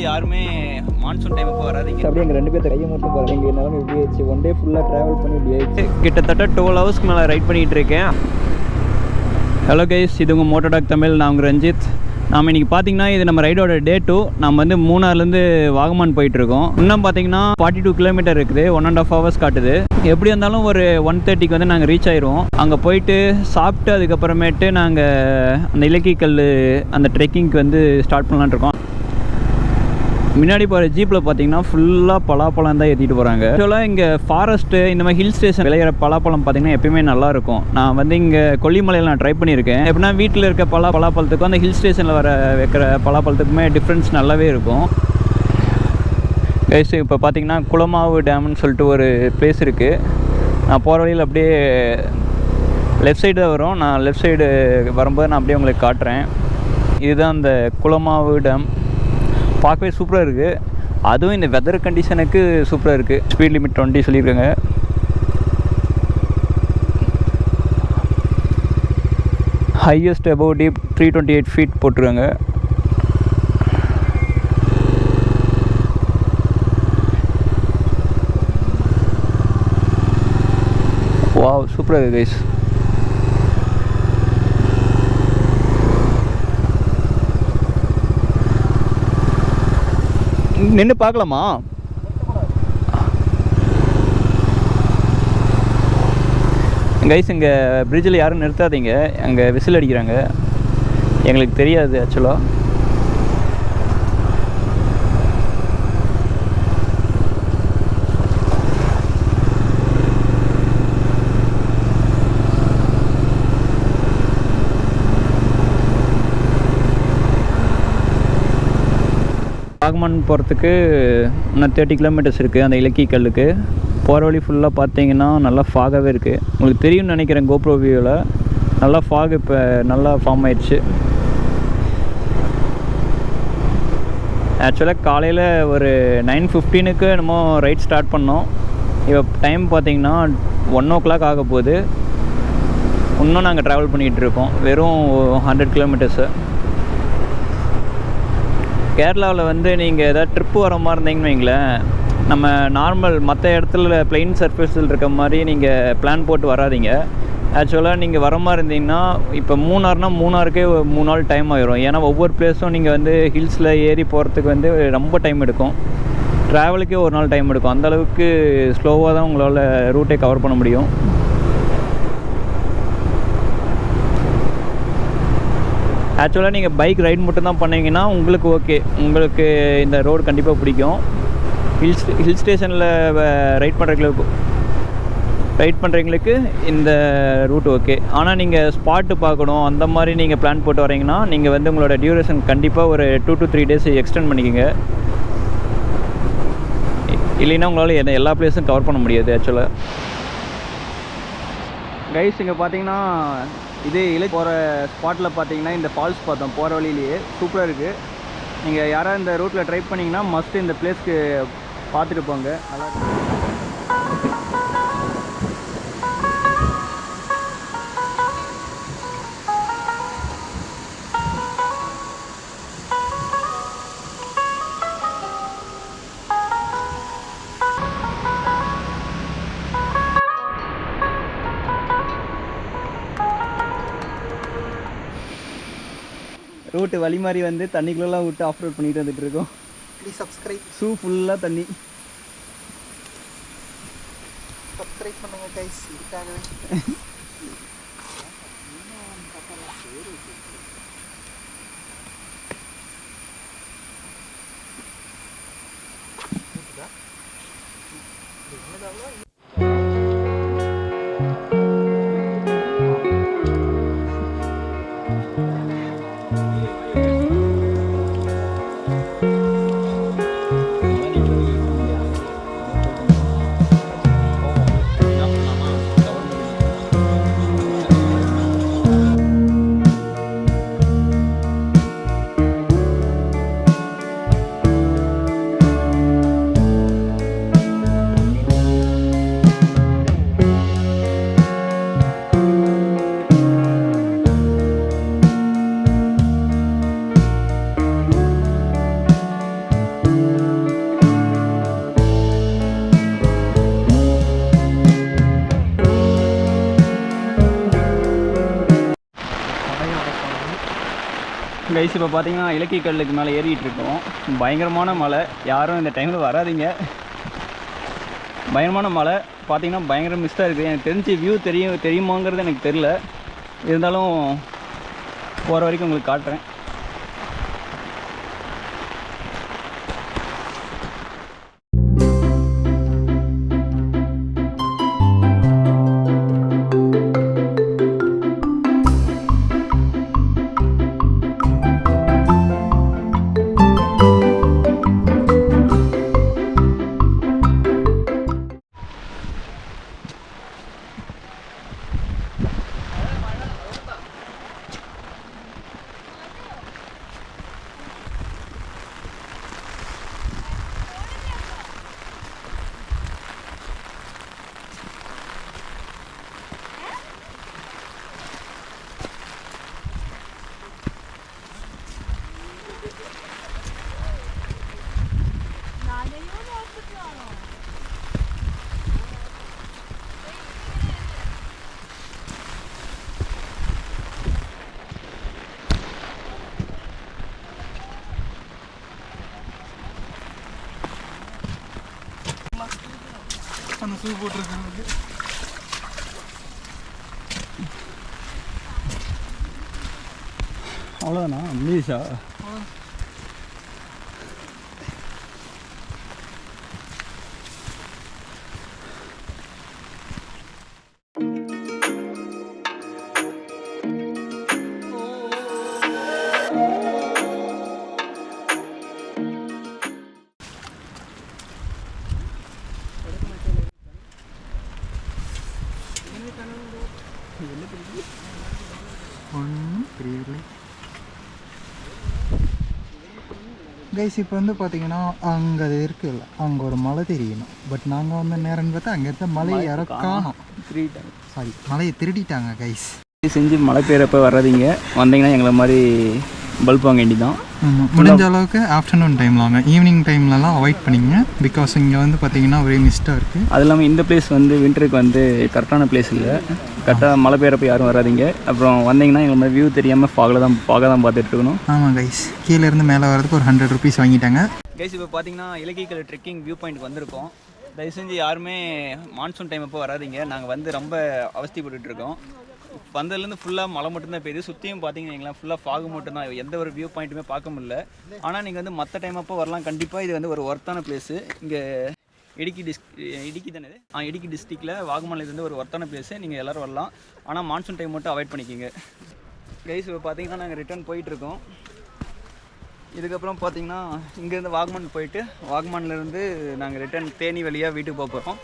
யாருமே monsoon time இப்போ வராதிங்க. அப்படியே எங்கள் 2 பேர்த்த கையை மட்டும் பாருங்க. எங்கள் நிலமை எப்படி ஆயிடுச்சு. ஒன் டே ஃபுல்லாக ட்ராவல் பண்ணி இப்படி ஆயிடுச்சு. கிட்டத்தட்ட 12 ஹவர்ஸ்க்கு மேலே ரைட் பண்ணிகிட்டு இருக்கேன். ஹலோ கைஸ், இது உங்கள் மோட்டோடாக் தமிழ். நான் உங்கள் ரஞ்சித். நாம் இன்றைக்கி பார்த்தீங்கன்னா இது நம்ம ரைடோட டே 2. நம்ம வந்து மூணார்லேருந்து வாகமான் போயிட்டுருக்கோம். இன்னும் பார்த்தீங்கன்னா 42 கிலோமீட்டர் இருக்குது. 1.5 ஹவர்ஸ் காட்டுது. எப்படி இருந்தாலும் ஒரு 1:30க்கு வந்து நாங்கள் ரீச் ஆயிடுவோம். அங்கே போயிட்டு சாப்பிட்டு அதுக்கப்புறமேட்டு நாங்கள் அந்த இலக்கிக்கல் அந்த ட்ரெக்கிங்க்கு வந்து ஸ்டார்ட் பண்ணலான்னு இருக்கோம். முன்னாடி போகிற ஜீப்பில் பார்த்தீங்கன்னா ஃபுல்லாக பலாப்பழம் தான் ஏற்றிட்டு போகிறாங்க. ஆக்சுவலாக இங்கே ஃபாரஸ்ட்டு இந்த மாதிரி ஹில் ஸ்டேஷன் விளையிற பலாப்பழம் பார்த்தீங்கன்னா எப்பயுமே நல்லாயிருக்கும். நான் வந்து இங்கே கொல்லிமலையில் நான் ட்ரை பண்ணியிருக்கேன். எப்படின்னா வீட்டில் இருக்க பலாப்பழத்துக்கும் அந்த ஹில் ஸ்டேஷனில் வைக்கிற பலாப்பழத்துக்குமே டிஃப்ரென்ஸ் நல்லாவே இருக்கும். கைஸ், இப்போ பார்த்தீங்கன்னா குளமாவு டேம்னு சொல்லிட்டு ஒரு பிளேஸ் இருக்குது. நான் போகிற வழியில் அப்படியே லெஃப்ட் சைடு தான் வரும். நான் லெஃப்ட் சைடு வரும்போது நான் அப்படியே உங்களுக்கு காட்டுறேன். இதுதான் அந்த குளமாவு டேம். பார்க்கவே சூப்பராக இருக்குது. அதுவும் இந்த வெதர் கண்டிஷனுக்கு சூப்பராக இருக்குது. ஸ்பீட் லிமிட் 20 சொல்லியிருக்காங்க. ஹையஸ்ட் அபவ் டீப் 328 ஃபீட் போட்டிருக்காங்க. வாவ், சூப்பராக இருக்குது கைஸ். நின்று பார்க்கலாமா? கைஸ், இங்கே பிரிட்ஜில் யாரும் நிறுத்தாதீங்க. அங்கே விசில் அடிக்கிறாங்க. எங்களுக்கு தெரியாது ஆக்சுவலாக. வாகமான் போகிறதுக்கு இன்னும் 30 கிலோமீட்டர்ஸ் இருக்குது. அந்த இலக்கிக்கல்லுக்கு போகிற வழி ஃபுல்லாக பார்த்தீங்கன்னா நல்லா ஃபாகாகவே இருக்குது. உங்களுக்கு தெரியும்னு நினைக்கிறேன். கோப்ரோ வியூவில் நல்லா ஃபாக் இப்போ நல்லா ஃபார்ம் ஆயிடுச்சு. ஆக்சுவலாக காலையில் ஒரு 9:15க்கு நம்ம ரைட் ஸ்டார்ட் பண்ணோம். இப்போ டைம் பார்த்தீங்கன்னா 1 o'clock ஆக போகுது. இன்னும் நாங்கள் ட்ராவல் பண்ணிகிட்டு இருக்கோம். வெறும் 100 கிலோமீட்டர்ஸு. கேரளாவில் வந்து நீங்கள் எதாவது ட்ரிப்பு வர மாதிரி இருந்தீங்கன்னு வைங்களேன், நம்ம நார்மல் மற்ற இடத்துல பிளெயின் சர்ஃபேஸில் இருக்க மாதிரி நீங்கள் பிளான் போட்டு வராதிங்க. ஆக்சுவலாக நீங்கள் வர மாதிரி இருந்தீங்கன்னா இப்போ மூணாருக்கே 3 நாள் டைம் ஆகிரும். ஏன்னா ஒவ்வொரு பிளேஸும் நீங்கள் வந்து ஹில்ஸில் ஏறி போகிறதுக்கு வந்து ரொம்ப டைம் எடுக்கும். ட்ராவலுக்கே 1 நாள் டைம் எடுக்கும். அந்தளவுக்கு ஸ்லோவாக தான் உங்களால் ரூட்டை கவர் பண்ண முடியும். ஆக்சுவலாக நீங்கள் பைக் ரைட் மட்டும்தான் பண்ணிங்கன்னா உங்களுக்கு ஓகே. உங்களுக்கு இந்த ரோடு கண்டிப்பாக பிடிக்கும். ஹில் ஸ்டேஷனில் ரைட் பண்ணுறவங்களுக்கு இந்த ரூட் ஓகே. ஆனால் நீங்கள் ஸ்பாட்டு பார்க்கணும் அந்த மாதிரி நீங்கள் பிளான் போட்டு வரீங்கன்னா நீங்கள் வந்து உங்களோட டியூரேஷன் கண்டிப்பாக ஒரு 2 to 3 days எக்ஸ்டெண்ட் பண்ணிக்கோங்க. இல்லைன்னா உங்களால் எல்லா பிளேஸும் கவர் பண்ண முடியாது. ஆக்சுவலாக கைஸ், இங்கே பார்த்தீங்கன்னா இதே போகிற ஸ்பாட்டில் பார்த்தீங்கன்னா இந்த ஃபால்ஸ் பார்த்தோம் போகிற வழியிலேயே. சூப்பராக இருக்குது. நீங்கள் யாராவது இந்த ரூட்டில் ட்ரை பண்ணிங்கன்னா மஸ்ட்டு இந்த பிளேஸ்க்கு பார்த்துட்டு போங்க. நல்லா ரூட்டு வழி மாதிரி வந்து தண்ணிக்குள்ளெல்லாம் விட்டு ஆஃப் ரோட் பண்ணிட்டு வந்துட்டு இருக்கோம். Please subscribe. ஷூ ஃபுல்லாக தண்ணி. சப்ஸ்கிரைப் பண்ணுங்க கைஸ். இதுக்காகவே கைஸ் இப்போ பார்த்தீங்கன்னா இலக்கிய கல்லுக்கு மேலே ஏறிட்டு இருக்கோம். பயங்கரமான மழை, யாரும் இந்த டைமில் வராதிங்க. பயங்கரமான மழை பார்த்தீங்கன்னா பயங்கர மிஸ்டாக இருக்குது. எனக்கு தெரிஞ்சு வியூ தெரியுமாங்கிறது எனக்கு தெரில, இருந்தாலும் போகிற வரைக்கும் உங்களுக்கு காட்டுறேன். அந்த ஷூ போட்டிருக்காங்க. அவ்வளோதானா? ப்ளீஸா கைஸ் இப்போ வந்து பார்த்தீங்கன்னா அங்கே அது இருக்குல்ல, அங்கே ஒரு மலை தெரியணும். பட் நாங்கள் வந்து நேரம்னு பார்த்தா அங்கே இருக்க மலையை யாரோ காணோம். சாரி, மலையை திருடிட்டாங்க கைஸ். செஞ்சு மழை பெய்யறப்ப வராதிங்க, வந்தீங்கன்னா எங்களை மாதிரி பல்ப் வாங்க வேண்டி தான். முடிஞ்ச அளவுக்கு ஆஃப்டர்நூன் டைமில் வாங்க, ஈவினிங் டைம்லலாம் அவாய்ட் பண்ணிங்க. பிகாஸ் இங்கே வந்து பார்த்தீங்கன்னா ஒரே மிஸ்டாக இருக்குது. அது இல்லாமல் இந்த பிளேஸ் வந்து வின்டருக்கு வந்து கரெக்டான பிளேஸ் இல்லை. கரெக்டாக மழை பெய்யறப்ப யாரும் வராதிங்க. அப்புறம் வந்தீங்கன்னா எங்களை மாதிரி வியூ தெரியாமல் பார்க்க தான் பார்த்துட்டு இருக்கணும். ஆமாம் கைஸ், கீழே இருந்து மேலே வரதுக்கு ஒரு 100 rupees வாங்கிட்டாங்க. கைஸ் இப்போ பார்த்தீங்கன்னா இலக்கியக்கல் ட்ரெக்கிங் வியூ பாயிண்ட் வந்திருக்கோம். தயவு செஞ்சு யாருமே மான்சூன் டைம் அப்போ வராதிங்க. நாங்கள் வந்து ரொம்ப அவஸ்தைப்பட்டுருக்கோம். வந்ததுலேருந்து ஃபுல்லாக மழை மட்டும்தான் பெய்யுது. சுற்றியும் பார்த்தீங்கன்னா ஃபுல்லாக ஃபாகு மட்டும்தான், எந்த ஒரு வியூ பாயிண்ட்டுமே பார்க்க முடியல. ஆனால் நீங்கள் வந்து மற்ற டைம் அப்போ வரலாம் கண்டிப்பாக. இது வந்து ஒரு ஒர்த்தான பிளேஸு. இங்கே இடுக்கி தானே இது? இடுக்கி டிஸ்ட்ரிக்டில் வாகமன்ல இருந்து ஒரு ஒர்த்தான பிளேஸு. நீங்கள் எல்லோரும் வரலாம், ஆனால் மான்சூன் டைம் மட்டும் அவாய்ட் பண்ணிக்கிங்க. கைஸ் இப்போ பார்த்தீங்கன்னா நாங்கள் ரிட்டர்ன் போயிட்டுருக்கோம். இதுக்கப்புறம் பார்த்தீங்கன்னா இங்கேருந்து வாகமன் போயிட்டு வாகமன்லேருந்து நாங்கள் ரிட்டர்ன் தேனி வழியாக வீட்டுக்கு போக போகிறோம்.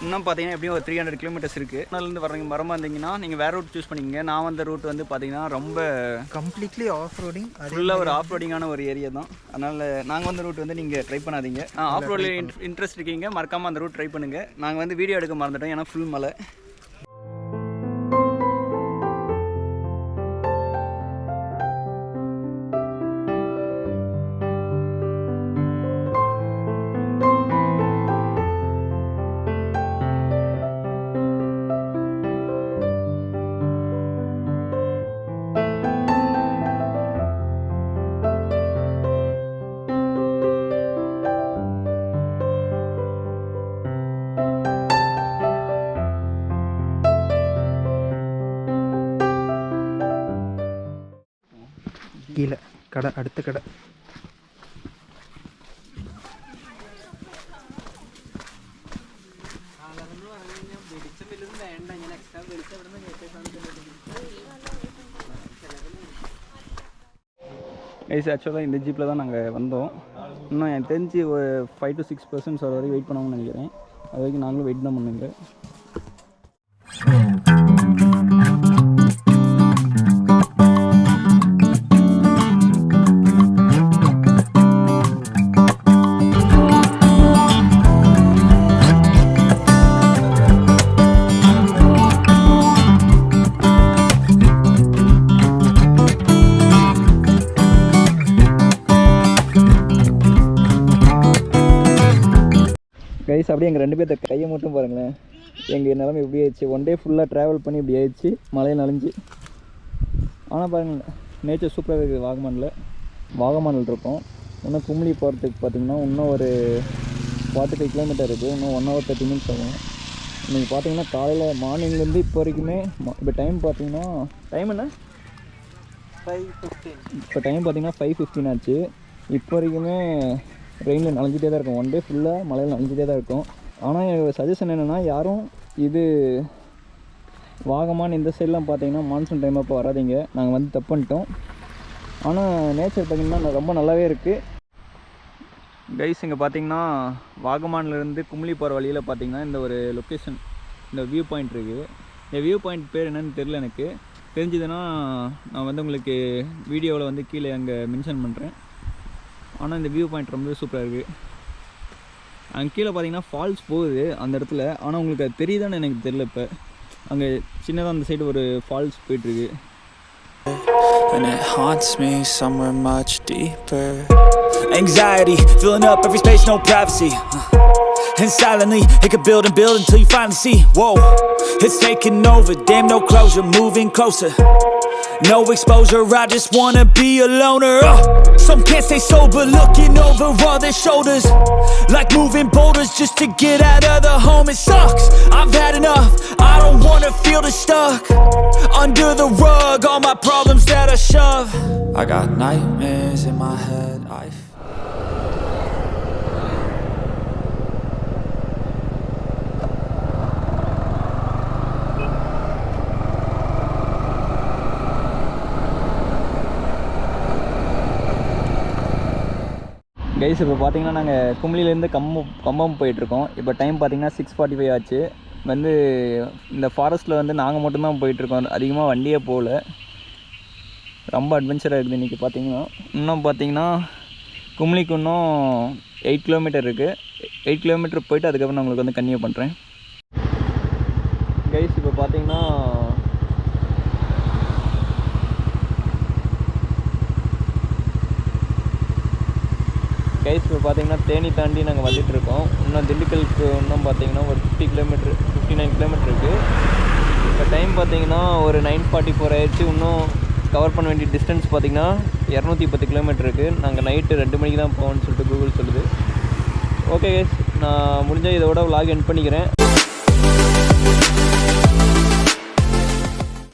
இன்னும் பார்த்தீங்கன்னா எப்படியும் ஒரு 300 kilometers இருக்குது. அதனாலேருந்து வரமா இருந்தீங்கன்னா நீங்கள் வேறு ரூட் சூஸ் பண்ணிங்க. நான் வந்த ரூட் வந்து பார்த்தீங்கன்னா ரொம்ப கம்ப்ளீட்லி ஆஃப் ரோடிங், ஃபுல்லாக ஒரு ஆஃப் ரோடிங்கான ஒரு ஏரியா தான். அதனால் நாங்கள் வந்த ரூட் வந்து நீங்கள் ட்ரை பண்ணாதீங்க. ஆஃப் ரோடில் இன்ட்ரெஸ்ட் இருக்கீங்க, மறக்காமல் அந்த ரூட் ட்ரை பண்ணுங்கள். நாங்கள் வந்து வீடியோ எடுக்க மறந்துட்டோம், ஏன்னா ஃபுல் மழை. கீழே கடை, அடுத்த கடை. கைஸ் ஆக்சுவலாக இந்த ஜீப்பில் தான் நாங்கள் வந்தோம். இன்னும் எனக்கு தெரிஞ்சு ஒரு 5 to 6% வர வரைக்கும் வெயிட் பண்ணுவோம்னு நினைக்கிறேன். அது வரைக்கும் நாங்களும் வெயிட் தான் பண்ணுங்க. கைஸ் அப்படியே எங்கள் 2 பேர்த்த கையை மட்டும் பாருங்களேன். எங்கள் நிலமை இப்படி ஆயிடுச்சு. ஒன் டே ஃபுல்லாக ட்ராவல் பண்ணி இப்படி ஆயிடுச்சு, மழையை நனைஞ்சு. ஆனால் பாருங்களேன், நேச்சர் சூப்பராக இருக்குது வாகமானில் இருக்கோம். இன்னும் கும்ளி போகிறதுக்கு பார்த்திங்கன்னா இன்னும் ஒரு 45 கிலோமீட்டர் இருக்குது. இன்னும் 1 hour 30 minutes ஆகும். இன்றைக்கி பார்த்திங்கன்னா காலையில் மார்னிங்லேருந்து இப்போ வரைக்குமே இப்போ டைம் பார்த்திங்கன்னா டைம் என்ன 5:15. இப்போ டைம் பார்த்திங்கன்னா 5:15 ஆச்சு. இப்போ வரைக்குமே ரெயினில் நனைஞ்சிட்டே தான் இருக்கும். 1 day ஃபுல்லாக மழையில் நனைஞ்சிட்டே தான் இருக்கும். ஆனால் எனக்கு சஜஷன் என்னென்னா யாரும் இது வாகமான் இந்த சைட்லாம் பார்த்தீங்கன்னா மான்சூன் டைம் அப்போ வராதிங்க. நாங்கள் வந்து தப்பு பண்ணிட்டோம். ஆனால் நேச்சர் பார்த்திங்கன்னா ரொம்ப நல்லாவே இருக்குது கைஸ். இங்கே பார்த்தீங்கன்னா வாகமான்லேருந்து கும்ளி போகிற வழியில் பார்த்தீங்கன்னா இந்த ஒரு லொக்கேஷன், இந்த வியூ பாயிண்ட் இருக்குது. இந்த வியூ பாயிண்ட் பேர் என்னென்னு தெரில. எனக்கு தெரிஞ்சதுன்னா நான் வந்து உங்களுக்கு வீடியோவில் வந்து கீழே அங்கே மென்ஷன் பண்ணுறேன். ஆனால் இந்த வியூ பாயிண்ட் ரொம்ப சூப்பராக இருக்குது. அங்கே கீழே பார்த்தீங்கன்னா ஃபால்ஸ் போகுது அந்த இடத்துல. ஆனால் உங்களுக்கு அது தெரியுதான்னு எனக்கு தெரில. இப்போ அங்கே சின்னதாக அந்த சைடு ஒரு ஃபால்ஸ் போயிட்டுருக்கு. And it haunts me somewhere much deeper. Anxiety filling up every space, no privacy. And silently it could build and build until you finally see. Whoa, it's taking over, damn no closure, moving closer. No exposure, I just wanna be a loner. Some can't stay sober, looking over all their shoulders, like moving boulders just to get out of the home. It sucks, I've had enough, I don't wanna feel the stuck under the rug, all my problems that I shove. I got nightmares in my head, guys இப்போ பார்த்தீங்கன்னா நாங்கள் கும்ளிலேருந்து கம்பம் போயிட்டுருக்கோம். இப்போ time பார்த்தீங்கன்னா 6:45 ஆச்சு. வந்து இந்த ஃபாரஸ்ட்டில் வந்து நாங்கள் மட்டும்தான் போயிட்டுருக்கோம். அதிகமாக வண்டியே போகல. ரொம்ப அட்வென்ச்சராக இருக்குது இன்றைக்கி. பார்த்தீங்கன்னா கும்ளிக்கு இன்னும் 8 கிலோமீட்டர் இருக்குது. 8 கிலோமீட்டர் போயிட்டு அதுக்கப்புறம் நான் உங்களுக்கு வந்து கன்டினியூ பண்ணுறேன். கைஸ் இப்போ பார்த்தீங்கன்னா தேனி தாண்டி நாங்கள் வந்துட்டுருக்கோம். இன்னும் திண்டுக்கலுக்கு இன்னும் பார்த்தீங்கன்னா ஒரு 59 கிலோமீட்டர் இருக்குது. இப்போ டைம் பார்த்தீங்கன்னா ஒரு 9:44 ஆயிடுச்சு. இன்னும் கவர் பண்ண வேண்டிய டிஸ்டன்ஸ் பார்த்தீங்கன்னா 210 கிலோமீட்டர் இருக்குது. நாங்கள் நைட்டு 2 மணிக்கு தான் போவோம்னு சொல்லிட்டு கூகுள் சொல்லுது. ஓகே கைஸ், நான் முடிஞ்ச இதோட vlog எண்ட் பண்ணிக்கிறேன்.